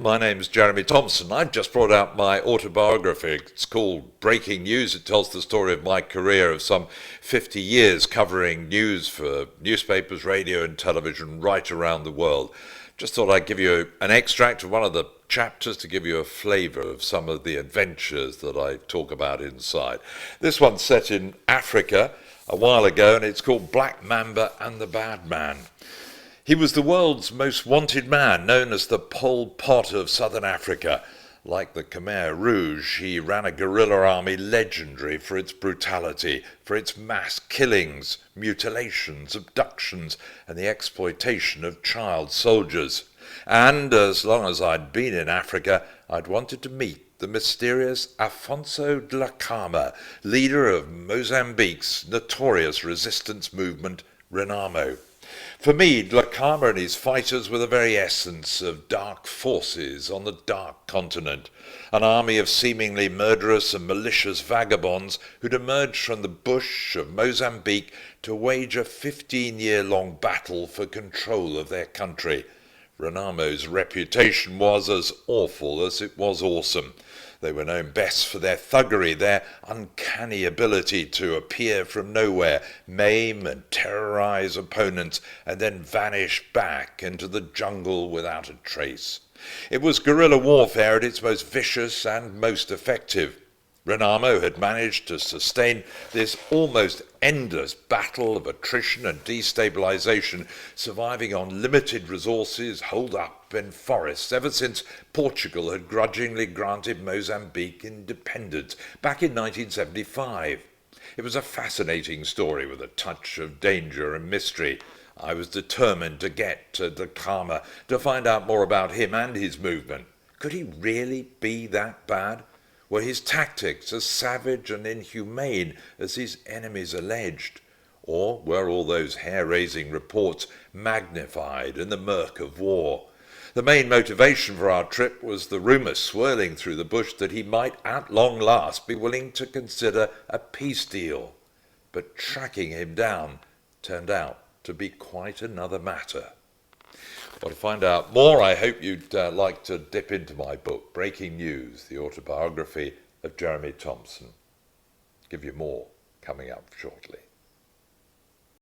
my name's Jeremy Thompson. I've just brought out my autobiography. It's called Breaking News. It tells the story of my career of some 50 years covering news for newspapers, radio and television right around the world. Just thought I'd give you an extract of one of the chapters to give you a flavour of some of the adventures that I talk about inside. This one's set in Africa a while ago, and it's called Black Mamba and the Bad Man. He was the world's most wanted man, known as the Pol Pot of southern Africa. Like the Khmer Rouge, he ran a guerrilla army legendary for its brutality, for its mass killings, mutilations, abductions, and the exploitation of child soldiers. And as long as I'd been in Africa, I'd wanted to meet the mysterious Afonso Dhlakama, leader of Mozambique's notorious resistance movement, Renamo. For me, Dhlakama and his fighters were the very essence of dark forces on the dark continent, an army of seemingly murderous and malicious vagabonds who'd emerged from the bush of Mozambique to wage a 15-year-long battle for control of their country. Renamo's reputation was as awful as it was awesome. They were known best for their thuggery, their uncanny ability to appear from nowhere, maim and terrorize opponents, and then vanish back into the jungle without a trace. It was guerrilla warfare at its most vicious and most effective. Renamo had managed to sustain this almost endless battle of attrition and destabilization, surviving on limited resources holed up in forests ever since Portugal had grudgingly granted Mozambique independence back in 1975. It was a fascinating story with a touch of danger and mystery. I was determined to get to Dhlakama to find out more about him and his movement. Could he really be that bad? Were his tactics as savage and inhumane as his enemies alleged? Or were all those hair-raising reports magnified in the murk of war? The main motivation for our trip was the rumour swirling through the bush that he might at long last be willing to consider a peace deal. But tracking him down turned out to be quite another matter. Well, to find out more, I hope you'd like to dip into my book, Breaking News, the autobiography of Jeremy Thompson. Give you more coming up shortly.